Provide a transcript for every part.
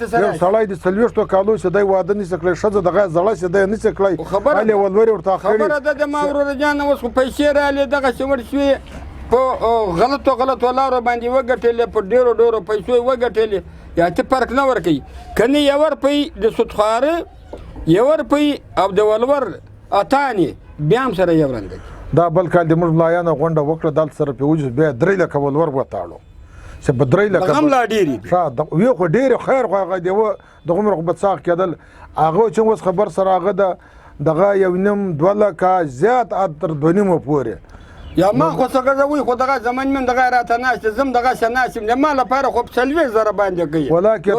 یو سړی د 40 کالو چې دی واده نشي کړی ښځه دغه زړه چې دی نشي کړی هلې ولورې ورته خبره ده د ما وروره جانه اوس خو پیسې رالې دغسې مړ شوې په غلطو لارو باندې وګټلې په ډېرو پیسو یې وګټلې یا ته فرق نه ورکوي که نه 1 روپۍ د سودخواره 1 روپۍ او د ولور اتانې بیا هم سره یو رنګ دي دا بل کال د موږ ملایانو غونډه وکړه دلته سره پې وجود بیا 3 لکه ولور وتاړو چې په 3 لکه هم لا ډېرې دي وی خو ډېرې خیر خو هغه د غومره خو به څاغ کېدل هغه چې اوس خبر سره هغه دغه 1.5-2 لکه زیات تر 2.5 پورې یا ما خو څه ګرځوي خو دغه زمن من دغه راته ناست زم دغه شناس د ما لپاره خو 40,000 باندې کوي ولکه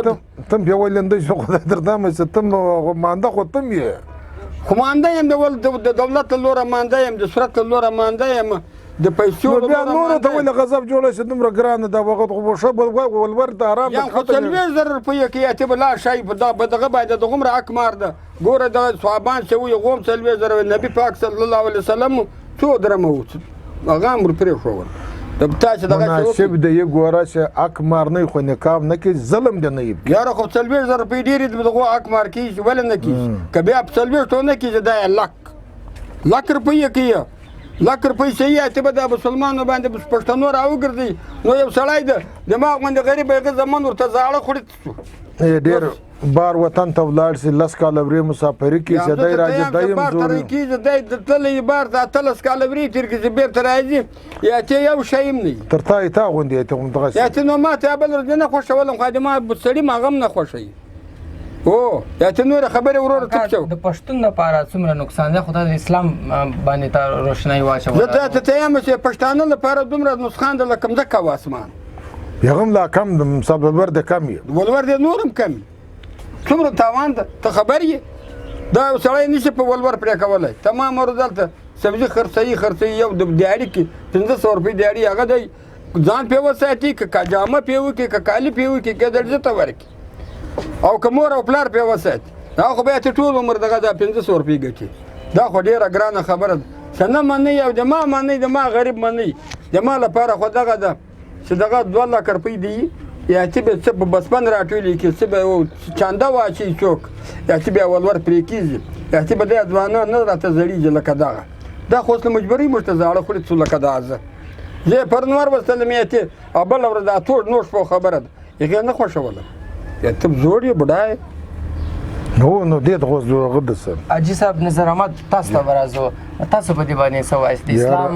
تم په ولندې شو خو درته مې چې تم مانده خو تم یې خو مانده یم د دولت لوره مانده یم د صورت لوره مانده یم د پیسو بیا نور ته ولې غضب جوړه شي دومره ګرانه دا وخت خو شه ولور د آرام یا خو 40,000 روپۍ کې ته بلا شي په دغه باندې د غمره حق مار ده ګوره د صحابان چې وي غوم 40,000 نبی پاک صلی الله علیه وسلم څو درمه و هغه امر پرې شو د تاسو دغه مناسب د یو ګوره چې حق مار نه خو نکام نه کې ظلم دی نه یاره خو 40,000 روپۍ ډېرې دغه حق مار کېږي ولې نه کېږي که بیا په 40 نه کېږي دا لک روپۍ کوي 1,00,000 روپۍ صحیح ته به د مسلمانو باندې پښتنو راوګرځي نو یو سړی د دماغ باندې غریب هغه زمون ورته زاړه خوري ډېر بار وطن ته ولاړ شي 10 کاله ورې مسافري کې چې دی راځي دایم زور کېږي دی تللی بار د 10 کاله ورې تېر کې چې بېرته راځي یا ته یو شی هم نه تر تا غوندې ته همدغسې یا ته نو ما ته بل ورځ نه خوښولم خو د ما سړي ما غم نه خوښوي او یا ته نور خبرې وروره ټیک شو د پښتون لپاره څومره نقصان دی خو د اسلام باندې ته روشنایي واچوله زه ته یم چې پښتانه لپاره دومره نسخان ده لکه مځکه او اسمان یا هم لا کم د ولور د کم یې ولور د نور هم کم څومره تاوان ده ته خبر یې دا یو سړی نشي په ولور پرې کولی تمام ورځ دلته سبزي خرڅوي یو د دیاړي کې 500 روپۍ دیاړي هغه دی ځان پې وساتي که جامه پې وکړي که کالي پې وکړي که درځه ته ورکړي او که مور او پلار پې وساتي دا خو بیا ته ټول عمر دغه دا 500 روپۍ ګټي دا خو ډېره ګرانه خبره ده چې نه منئ او د ما منئ د ما غریب منئ د ما لپاره خو دغه ده چې دغه 2,00,000 روپۍ دی یا ته به څه په بسپن راټولې کړي څه به چانده واچوي څوک یا ته بیا ولور پرې کېږي یا ته به دا ځوانان نه راته زړېږي لکه دغه دا خو اوس له مجبورۍ موږ ته زاړه خوري څو لکه دا زه یې پرون وروستلم یا ته او بله ورځ دا ټول نور شپو خبره ده هغې نه خوښولم یا ته زوړ یې بوډا یې نو دې ته خو هغه ده سر حاجي صاحب نظر احمد تاسو ته به راځو تاسو په دې باندې څه وایاست د اسلام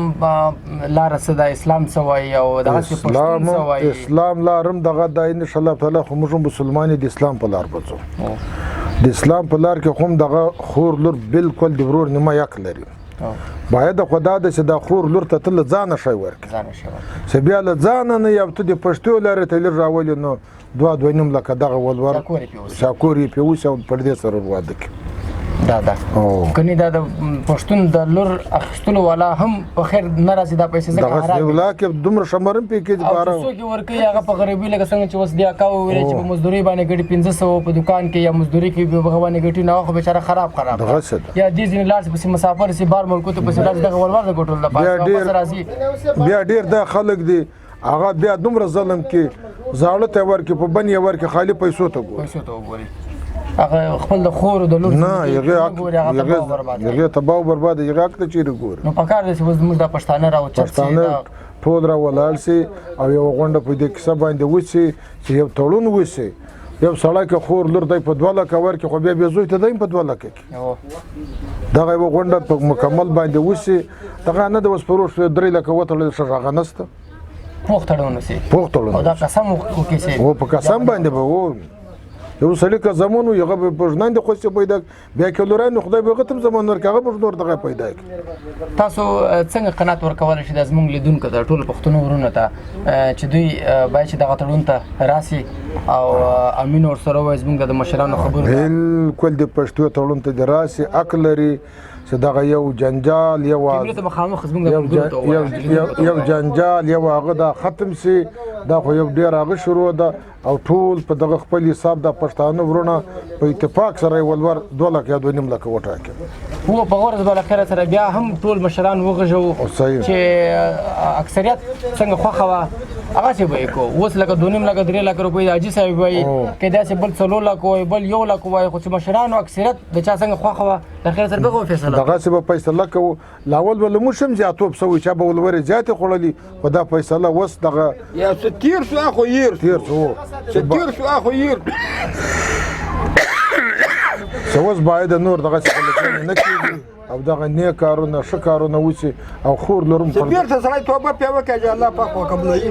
لاره څه ده اسلام څه وایي او دغسې پښتون څه وایي اسلام لار هم دغه ده انشاءالله تعالی خو موږ هم مسلمان د اسلام په لار به ځو د اسلام په لار کې خو هم دغه خور لور بالکل د ورور نیمه یک لري باید خدا د چې دا خور لور ته تل ځانه شی ورکړي چې بیا له ځانه نه یو ته د پښتو لارې ته لر راولي نو 2.5 لکه دغه ولور شاکور یې پې اوسي او پردې سره واده کړي دا کني دا د پښتون د لور اخیستلو والا هم په خیر نه راځي دا پیسې ځکه دغسې ولا کې دومره شمر هم پې کېږي او څوک یې ورکوي هغه په غریبۍ لکه څنګه چې اوس دې اکا وویلې چې په مزدورۍ باندې ګټي 500 په دوکان کې یا مزدوري کې هغه باندې ګټي نو خو بیچاره خراب دغسې ده یا دې ځینې لاړ شي پسې مسافر شي بار ملکو ته پسې لاړ شي دغه ولور د ګټلو لپاره راځي بیا ډېر دا خلک دي هغه بیا دومره ظلم کې زاړه ته ورکړي په بن یې ورکړي خالي پیسو ته وګوري هغه خپل د خور د لور نه هغې تباه و برباد هغې حق ته چیرې ګوري نو پکار دی چې اوس زموږ دا پښتانه راوچت شي ټول راولاړ شي او یوه غونډه په دې کیسه باندې وشي چې یو تړون وشي یو سړی که خور لور دی په 2,00,000 ورکړي خو بیا زوی ته دی په 2,00,000 کې دغه یوه غونډه په مکمل باندې وشي دغه نه د اوس په روش 3,00,000 وتړل ښه هغه نشته پوخ تړون وشي او دا قسم وکړي او په قسم باندې به یو سړی که زمون وي هغه به په ژوند خوښي پیدا بیا که لوران نو خدای به هغه ته هم زمون ورکړي هغه به نور دغه پیدا کړي تاسو څنګه قناعت ورکولی شئ دا زموږ لیدونکو ته ټولو پښتنو وروڼو ته چې دوی باید چې دغه تړون ته راسي او امین ورسره ووایي زموږ د مشرانو خبرو بالکل د پښتو تړون ته د راسي حق لري چې دغه یو جنجال یو جنجال یو هغه دا ختم شي دا خو یو ډېر هغه شروع ده او ټول په دغه خپل حساب د پښتانه ورونه په اتفاق سره ولور 2,00,000 یا 2.5 وټاکي هو په غرض بالاخره سره بیا هم ټول مشران وغږو چې اکثریت څنګه خوښه وه هغه څه به کو اوس لکه 2.5 لک 3 لک روپۍ حاجي صاحب وایي کې داسې بل 4 لک وایي بل 1 لک وایي خو چې مشرانو اکثریت د چا څنګه خوښه وه د خیر سره به فیصله دغه څه به فیصله کوو لاول به لمو شم زیاتوب سوي چا به ولورې زیاتې خوړلي خو دا فیصله اوس دغه یا څه تیر شو اخو ير تیر شو چې تیر شو اخو ير اوس باید نور دغه څه نه کېږي او دغه نیک کارونه ښه کارونه وشي او خور لرم چې بیرته سړی توبه پې وکړي چې الله پاک وقبلوي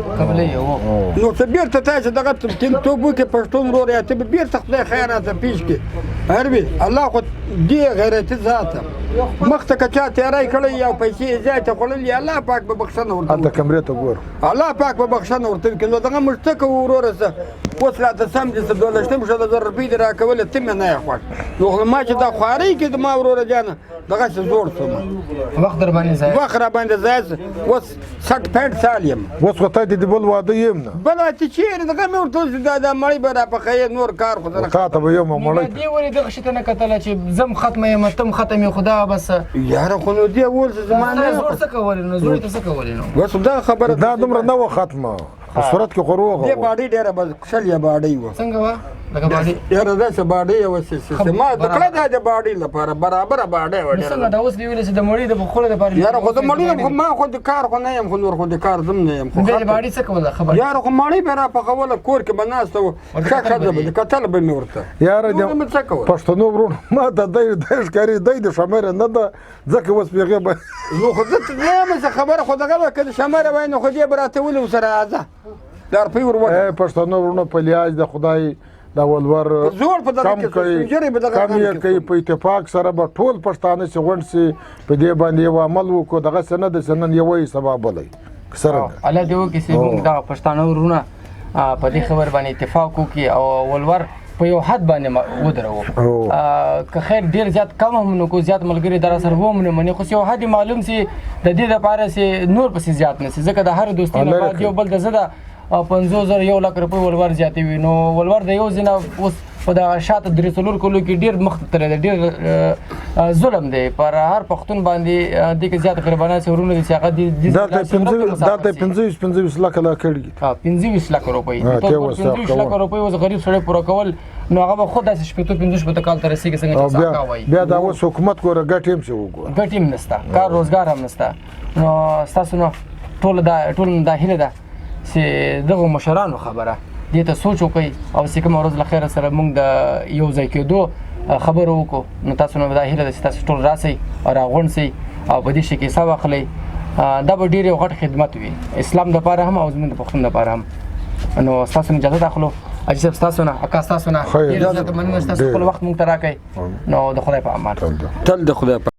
نو چې بیرته ته چې دغه توبه وکړي پښتون ورور یا ته به بیرته خدای خیر راته پیش کړي هروي الله خو دې غیرتي ذاته مخته که چا تیاری کړی یا پیسې زیاتې خوړلې الله پاک به بخښنه ورته هلته کمرې ته ګور الله پاک به بخښنه ورته وکړي نو دغه موږ څه کوو وروره څه اوس راته سم دي څه 12,000 روپۍ دې راکولې ته مې نه یې خوښ نو ما چې دا خوارۍ کې د ما وروره جانه دغه څه زوړ شوم وخت در باندې ځای وخت را باندې ځای اوس 60-65 سال یم اوس خو ته د بل واده یم نه بل ته چیرې دغه مې ورته وویل دا مړی به راپخوې نور کار خو زه تا ته به یم مړی دې ولې دغه شي ته نه کتله چې زم ختمه یم تم ختم یې خدا بس یاره خو نو دې وویل چې زما نه زوړ څه کولی نو زوړ ته څه کولی نو بس دا خبره دا دومره نه وه ختمه په صورت کې خو روغه دې باډۍ ډېره کښلې باډۍ وه څنګه وه لکه باډۍ یاره داسې باډۍ وه ما د کړه دا د باډۍ لپاره برابره باډۍ وه څنګه دا اوس دې ویلې چې د مړي د خوړو دپاره یاره خو د مړي خو ما خو د کار خو نه یم خو نور خو د کار زم نه یم خو بیا د باډۍ څه کوله خبر یاره خو مړۍ به راپخوله کور کې به ناسته وه ښه ښځه به کتل به مې ورته یاره مې څه کول پښتنو ورونو ما ته دی ښکاري دی د شمېره نه ده ځکه اوس پېغې به نو خو زه ته نه یم څه خبره خو دغه به که د شمېره وای نو خو دې به راته ولي ورسره راځه دا روپۍ ور وکړه پښتنو ورونو په لیاج د خدای دا ولور زور په دغه کې سنجرې به دغه کم یې کوي په اتفاق سره به ټول پښتانه چې غونډ سي په دې باندې یو عمل وکړو دغه څه نه ده چې نن یوه سبا بلی څرنګه الله دې وکړي چې موږ دغه پښتانه ورونه په دې خبر باندې اتفاق وکړي او ولور په یو حد باندې ودرو که خیر ډیر زیات کم هم نو کو زیات ملګري در سره هم نه مني خو یو حد معلوم سي د دې لپاره سي نور پسې زیات نه سي ځکه د هر دوستي نه بعد یو بل د زده 50,000 1 لک روپۍ ولور زیاتې وي نو ولور د یو ځینه اوس په دغه شاته 3 کلو کې ډېر مخته تللی دی ډېر ظلم دی پر هر پښتون باندې دې کې زیات غریبانه چې ورونه دي چې هغه دلته 25 لکه لا کړي 25 لک روپۍ 25 لک روپۍ اوس غریب سړی پوره کول نو هغه به خود داسې 15 کال ته رسېږي څنګه چې څاکا وایي بیا دا اوس حکومت ګوره ګټې هم چې وګوره ګټې هم نشته کار روزګار هم نشته نو ستاسو نو ټول دا هیله ده چې دغه مشرانو خبره دې ته سوچ وکړئ او چې کومه ورځ له خیره سره موږ د یو ځای کېدو خبره وکړو نو تاسو نو دا هیله ده چې تاسو ټول راسئ او راغونډ سئ او په دې شي کې حساب واخلئ دا به ډېر یو غټ خدمت وي اسلام دپاره هم او زموږ د پښتون دپاره هم نو ستاسو نه اجازه اخلو حاجي صاحب ستاسو نه اکا ستاسو نه ډېره زیاته مننه چې تاسو خپل وخت موږ ته راکئ نو د خدای په امان تل د خدای